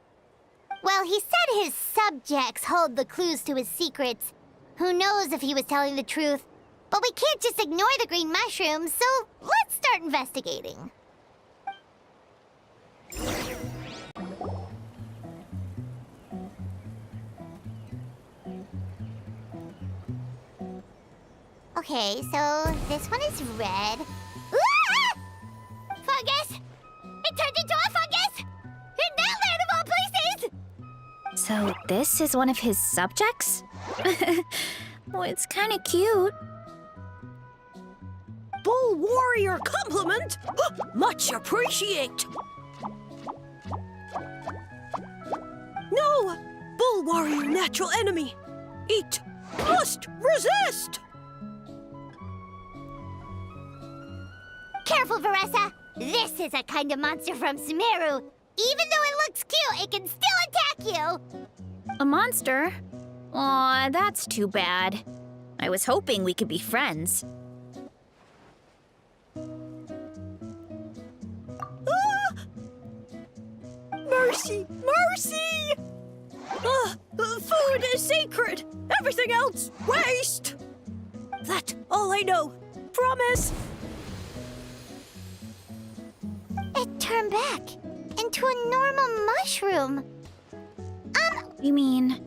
Well, he said his subjects hold the clues to his secrets. Who knows if he was telling the truth? But we can't just ignore the green mushrooms, so let's start investigating. Okay, so this one is red. Ah! Fungus! It turned into a fungus! In that land of all places! So this is one of his subjects? Well, it's kind of cute. Bull warrior compliment! Much appreciate! No! Bull warrior natural enemy! Eat! Must resist! Careful, Veressa! This is a kind of monster from Sumeru. Even though it looks cute, it can still attack you! A monster? Aw, that's too bad. I was hoping we could be friends. Ah! Mercy! Mercy! Food is sacred! Everything else, waste! That's all I know. Promise! It turned back into a normal mushroom. You mean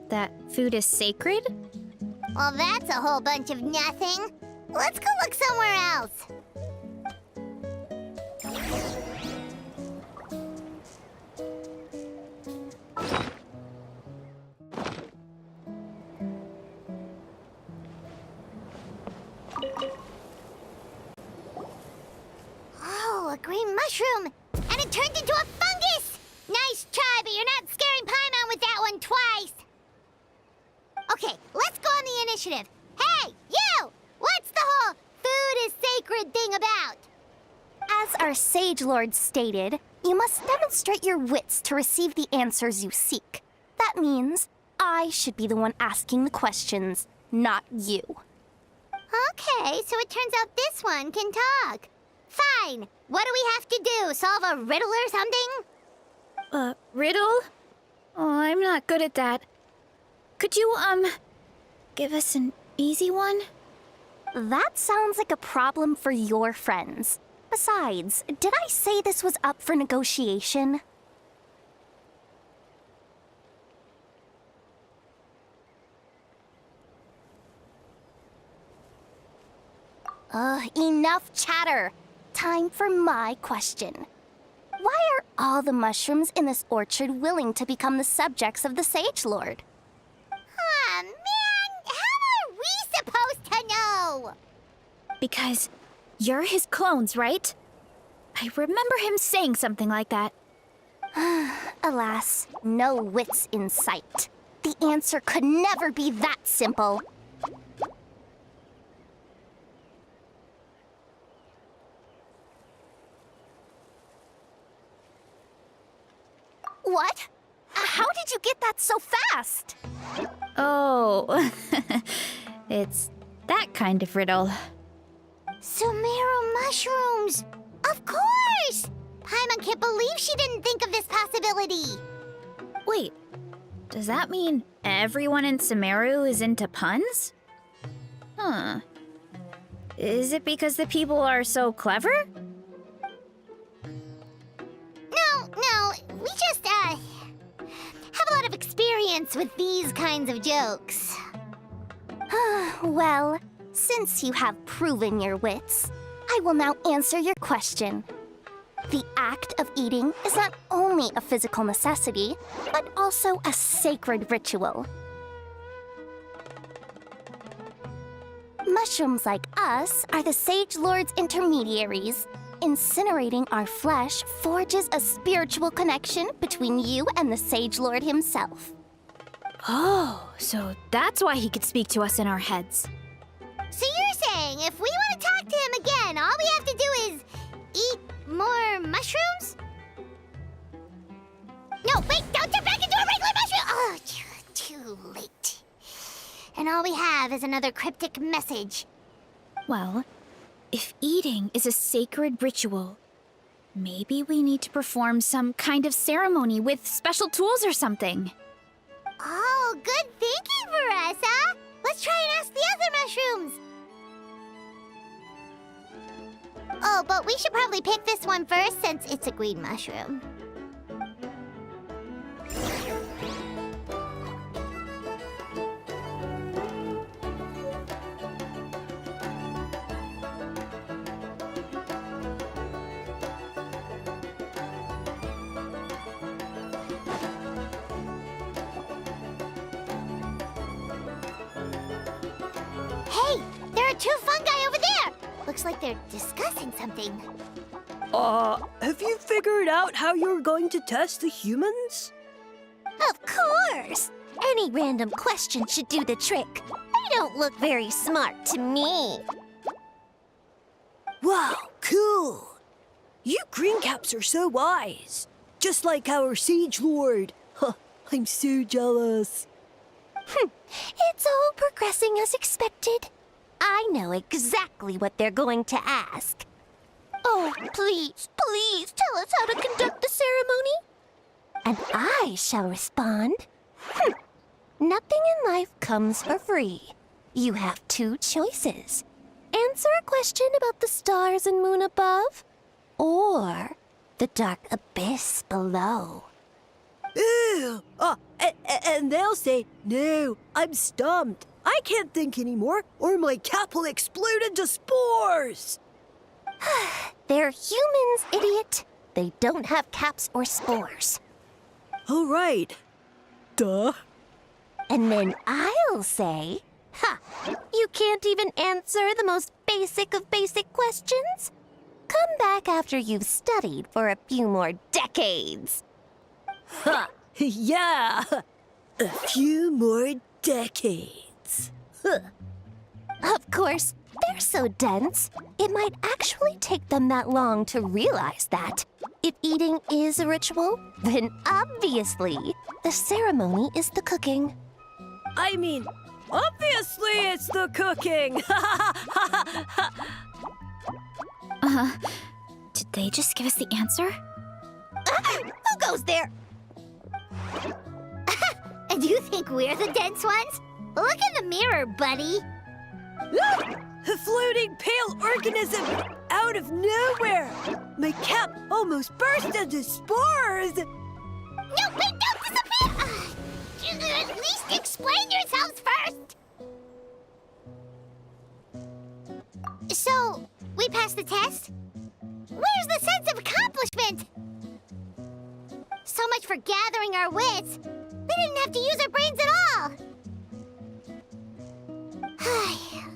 that food is sacred? Well, that's a whole bunch of nothing. Let's go look somewhere else. Oh, a green mushroom! And it turned into a fungus! Nice try, but you're not scaring Paimon with that one twice! Okay, let's go on the initiative. Hey, you! What's the whole food is sacred thing about? As our Sage Lord stated, you must demonstrate your wits to receive the answers you seek. That means I should be the one asking the questions, not you. Okay, so it turns out this one can talk. Fine. What do we have to do? Solve a riddle or something? Riddle? Oh, I'm not good at that. Could you, give us an easy one? That sounds like a problem for your friends. Besides, did I say this was up for negotiation? Enough chatter. Time for my question. Why are all the mushrooms in this orchard willing to become the subjects of the Sage Lord? Aw, man! How are we supposed to know? Because you're his clones, right? I remember him saying something like that. Alas, no wits in sight. The answer could never be that simple. What? How did you get that so fast? Oh, it's that kind of riddle. Sumeru mushrooms! Of course! Paimon can't believe she didn't think of this possibility. Wait, does that mean everyone in Sumeru is into puns? Huh. Is it because the people are so clever? No, we just, have a lot of experience with these kinds of jokes. Well, since you have proven your wits, I will now answer your question. The act of eating is not only a physical necessity, but also a sacred ritual. Mushrooms like us are the Sage Lord's intermediaries. Incinerating our flesh forges a spiritual connection between you and the Sage Lord himself. Oh, so that's why he could speak to us in our heads. So you're saying if we want to talk to him again, all we have to do is eat more mushrooms? No, wait, don't turn back into a regular mushroom! Oh, too late. And all we have is another cryptic message. Well, if eating is a sacred ritual, Maybe we need to perform some kind of ceremony with special tools or something. Oh, good thinking, Veressa! Let's try and ask the other mushrooms! Oh, but we should probably pick this one first since it's a green mushroom. Hey, there are two fungi over there! Looks like they're discussing something. Have you figured out how you're going to test the humans? Of course! Any random question should do the trick. They don't look very smart to me. Wow, cool! You greencaps are so wise. Just like our Sage Lord. Huh, I'm so jealous. It's all progressing as expected. I know exactly what they're going to ask. Oh, please, please tell us how to conduct the ceremony. And I shall respond. Nothing in life comes for free. You have two choices. Answer a question about the stars and moon above, or the dark abyss below. Ew! And they'll say, no, I'm stumped. I can't think anymore, or my cap will explode into spores! They're humans, idiot. They don't have caps or spores. All right. Duh. And then I'll say, you can't even answer the most basic of basic questions? Come back after you've studied for a few more decades. Ha! Yeah! A few more decades. Huh. Of course, they're so dense, it might actually take them that long to realize that. If eating is a ritual, then obviously the ceremony is the cooking. I mean, obviously it's the cooking! Did they just give us the answer? Who goes there? And you think we're the dense ones? Look in the mirror, buddy. A floating pale organism out of nowhere! My cap almost burst into spores! No, wait, don't disappear! At least explain yourselves first! So, we passed the test? Where's the sense of accomplishment? So much for gathering our wits. We didn't have to use our brains at all.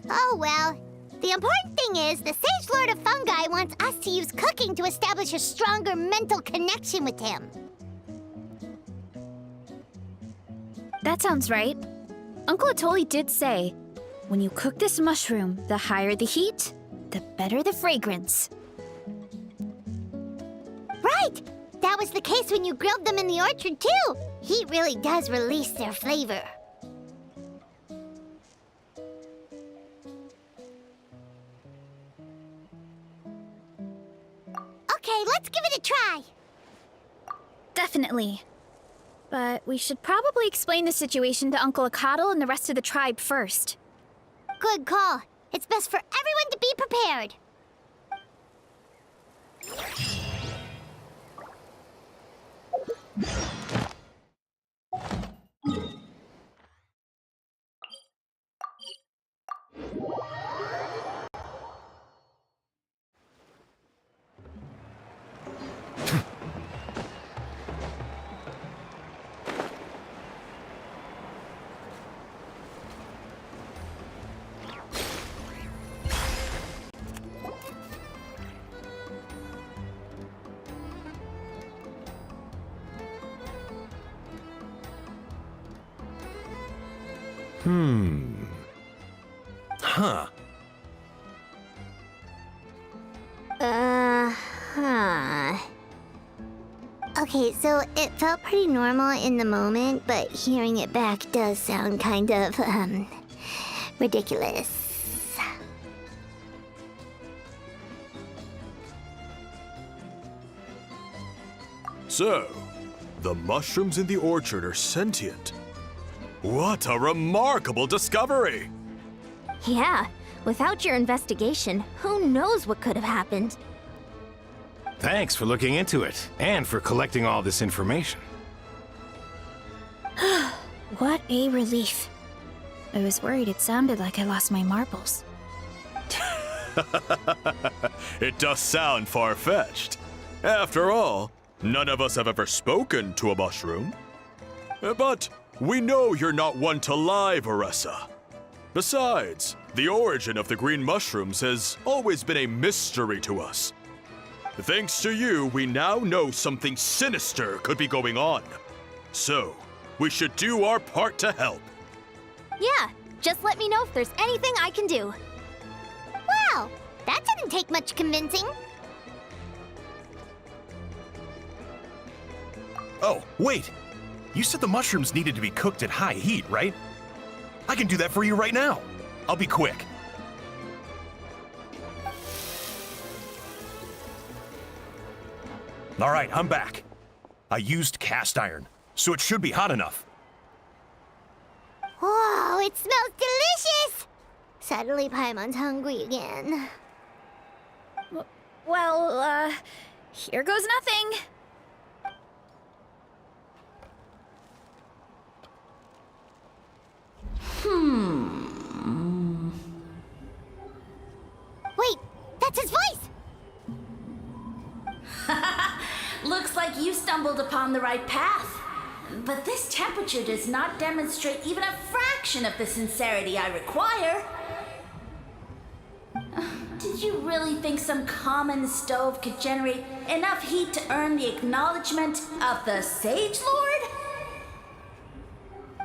Oh well. The important thing is the Sage Lord of Fungi wants us to use cooking to establish a stronger mental connection with him. That sounds right. Uncle Atoli did say, when you cook this mushroom, the higher the heat, the better the fragrance. Right! That was the case when you grilled them in the orchard, too. Heat really does release their flavor. Okay, let's give it a try. Definitely. But we should probably explain the situation to Uncle Acatl and the rest of the tribe first. Good call. It's best for everyone to be prepared. Huh. Okay, so it felt pretty normal in the moment, but hearing it back does sound kind of, ridiculous. So, the mushrooms in the orchard are sentient. What a remarkable discovery! Yeah, without your investigation, who knows what could have happened? Thanks for looking into it, and for collecting all this information. What a relief. I was worried it sounded like I lost my marbles. It does sound far-fetched. After all, none of us have ever spoken to a mushroom. But we know you're not one to lie, Veressa. Besides, the origin of the green mushrooms has always been a mystery to us. Thanks to you, we now know something sinister could be going on. So, we should do our part to help. Yeah, just let me know if there's anything I can do. Wow, that didn't take much convincing. Oh, wait! You said the mushrooms needed to be cooked at high heat, right? I can do that for you right now. I'll be quick. All right, I'm back. I used cast iron, so it should be hot enough. Whoa, it smells delicious! Suddenly Paimon's hungry again. Well, here goes nothing. Wait, that's his voice! Looks like you stumbled upon the right path. But this temperature does not demonstrate even a fraction of the sincerity I require. Did you really think some common stove could generate enough heat to earn the acknowledgement of the Sage Lord?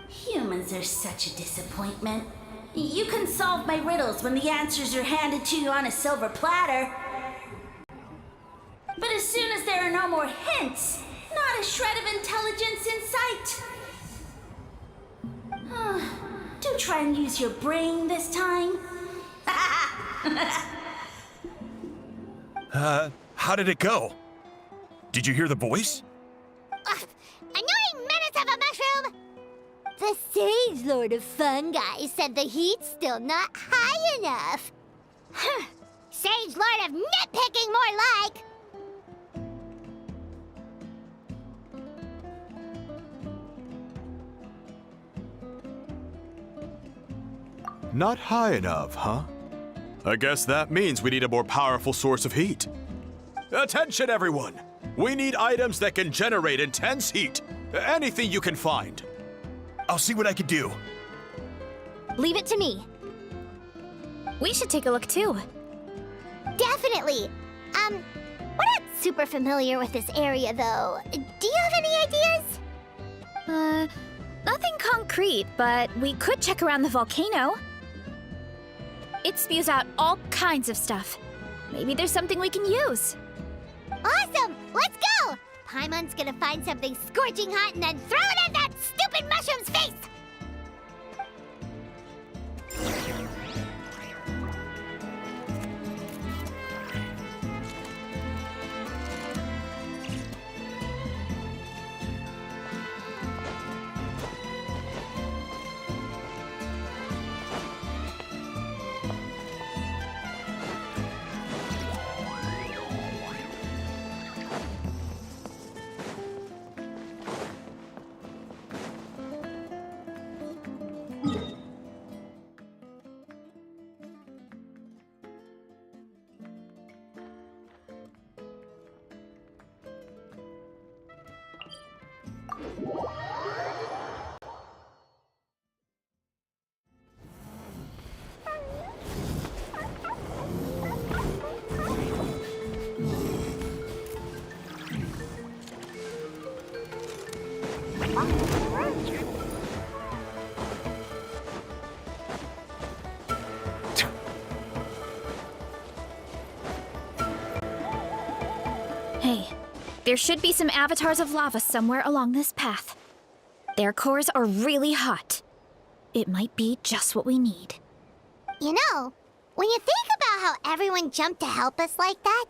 Humans are such a disappointment. You can solve my riddles when the answers are handed to you on a silver platter. But as soon as there are no more hints, not a shred of intelligence in sight. Do try and use your brain this time. How did it go? Did you hear the voice? Annoying menace of a mushroom! The Sage Lord of Fungi said the heat's still not high enough. Sage Lord of nitpicking, more like! Not high enough, huh? I guess that means we need a more powerful source of heat. Attention, everyone! We need items that can generate intense heat. Anything you can find. I'll see what I can do. Leave it to me. We should take a look too. Definitely. We're not super familiar with this area, though. Do you have any ideas? Nothing concrete, but we could check around the volcano. It spews out all kinds of stuff. Maybe there's something we can use. Awesome! Let's go! Paimon's gonna find something scorching hot and then throw it at that stupid mushroom's face! Hey, there should be some avatars of lava somewhere along this path. Their cores are really hot. It might be just what we need. You know, when you think about how everyone jumped to help us like that,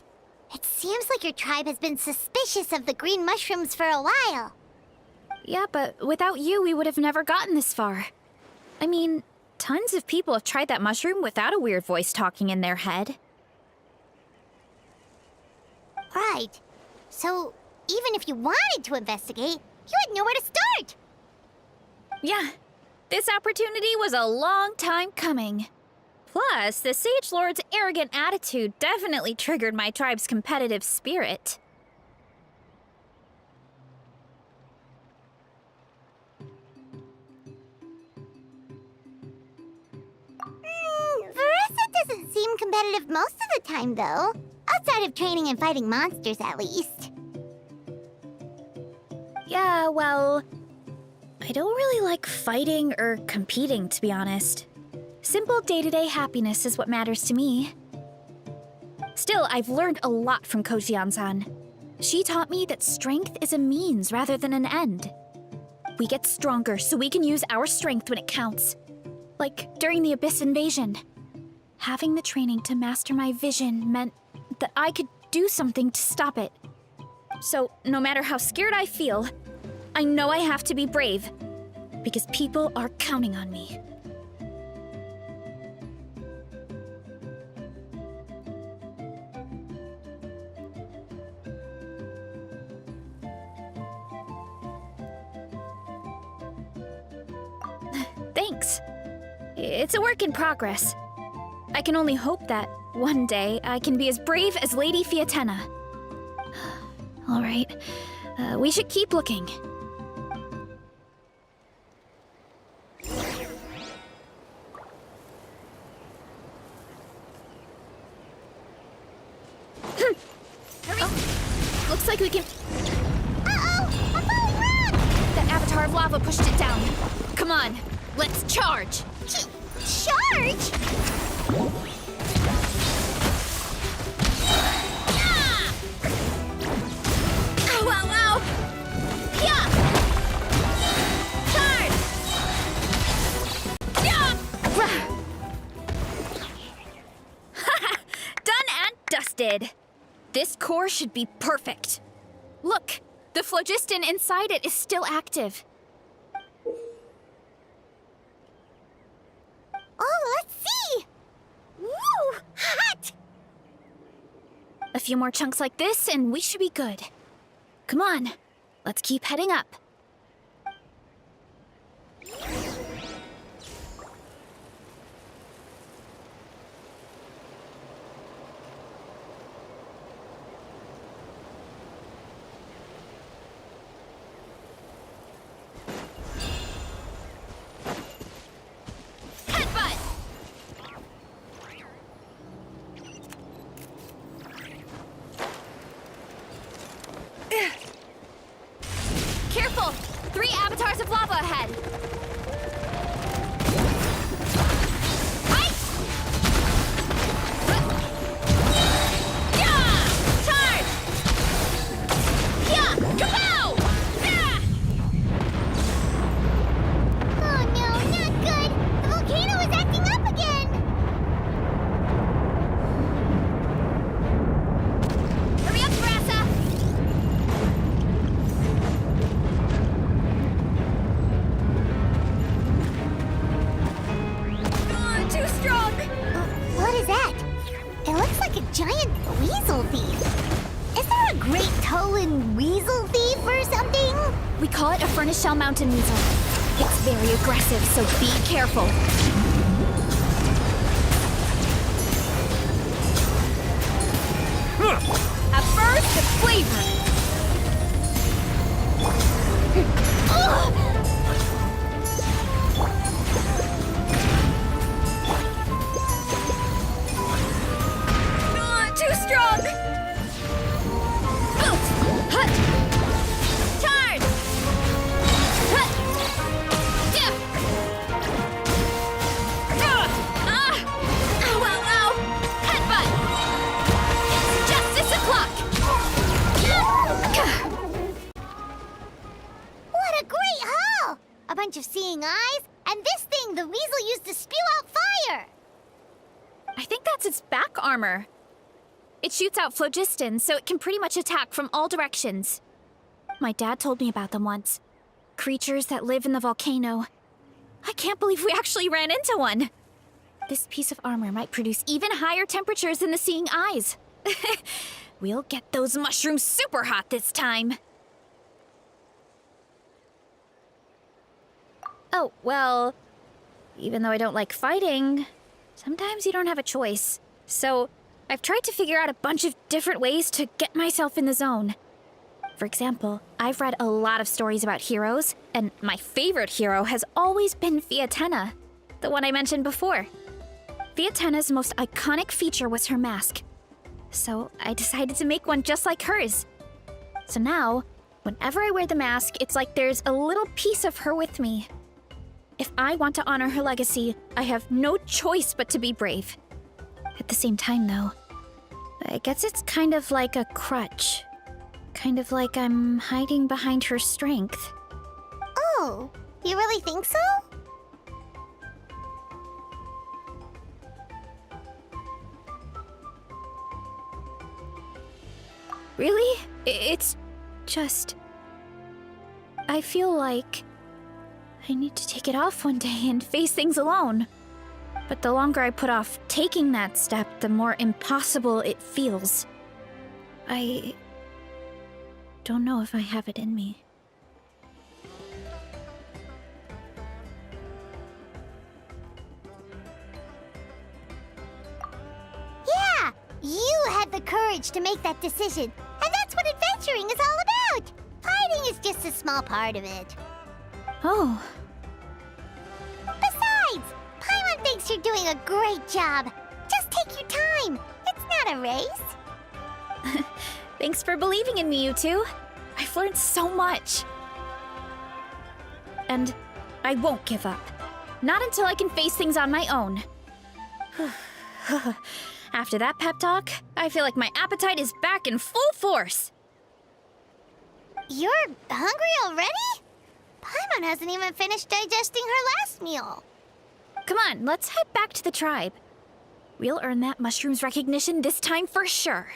It seems like your tribe has been suspicious of the green mushrooms for a while. Yeah, but without you, we would have never gotten this far. I mean, tons of people have tried that mushroom without a weird voice talking in their head. Right. So, even if you wanted to investigate, you had nowhere to start. Yeah, this opportunity was a long time coming. Plus, the Sage Lord's arrogant attitude definitely triggered my tribe's competitive spirit. Veressa doesn't seem competitive most of the time, though. Outside of training and fighting monsters, at least. Yeah, well, I don't really like fighting or competing, to be honest. Simple day-to-day happiness is what matters to me. Still, I've learned a lot from Kojian-san. She taught me that strength is a means rather than an end. We get stronger so we can use our strength when it counts. Like during the Abyss invasion. Having the training to master my vision meant that I could do something to stop it. So, no matter how scared I feel, I know I have to be brave. Because people are counting on me. Thanks. It's a work in progress. I can only hope that one day I can be as brave as Lady Fiatena. All right, we should keep looking. Oh, looks like we can... Uh-oh! A falling rock! That avatar of lava pushed it down. Come on, let's charge! Charge? Ow, ow, ow! Yeah! Charge! Yeah! Done and dusted. This core should be perfect. Look, the phlogiston inside it is still active. Oh, let's see! Woo! Hot! A few more chunks like this, and we should be good. Come on, let's keep heading up. Headbutt! Careful! 3 avatars of lava ahead! Ice! Yeah! Charge! Yeah! Kapow! Yeah! Oh no, not good! The volcano is acting up again! Hurry up, Veressa! Too strong! What is that? It looks like a giant weasel thief. Is there a great toe-in weasel thief or something? We call it a furnace shell mountain weasel. It's very aggressive, so be careful. A burst of flavor! Too strong! Boot! Hut! Charge! Hut! Yeah! Ow, ow, ow! Headbutt! It's justice o'clock! What a great haul! A bunch of seeing eyes, and this thing the weasel used to spew out fire! I think that's its back armor. It shoots out phlogiston, so it can pretty much attack from all directions. My dad told me about them once. Creatures that live in the volcano. I can't believe we actually ran into one. This piece of armor might produce even higher temperatures than the seeing eyes. We'll get those mushrooms super hot this time. Oh, well, even though I don't like fighting, sometimes you don't have a choice. So I've tried to figure out a bunch of different ways to get myself in the zone. For example, I've read a lot of stories about heroes, and my favorite hero has always been Fiatenna, the one I mentioned before. Fiatenna's most iconic feature was her mask, so I decided to make one just like hers. So now, whenever I wear the mask, it's like there's a little piece of her with me. If I want to honor her legacy, I have no choice but to be brave. At the same time, though, I guess it's kind of like a crutch. Kind of like I'm hiding behind her strength. Oh, you really think so? Really? It's just... I feel like I need to take it off one day and face things alone. But the longer I put off taking that step, the more impossible it feels. I don't know if I have it in me. Yeah, you had the courage to make that decision. And that's what adventuring is all about. Fighting is just a small part of it. Oh, Besides, Paimon thinks you're doing a great job. Just take your time. It's not a race. thanks for believing in me, you two. I've learned so much. And I won't give up. Not until I can face things on my own. After that pep talk, I feel like my appetite is back in full force. You're hungry already? Paimon hasn't even finished digesting her last meal. Come on, let's head back to the tribe. We'll earn that mushroom's recognition this time for sure.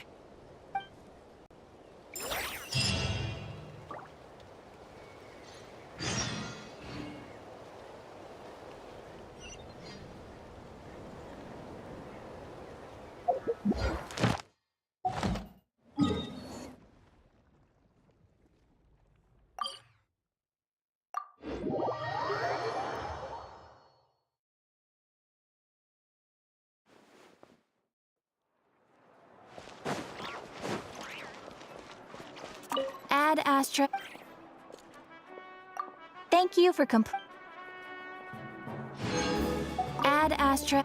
Ad Astra. Thank you for Ad Astra.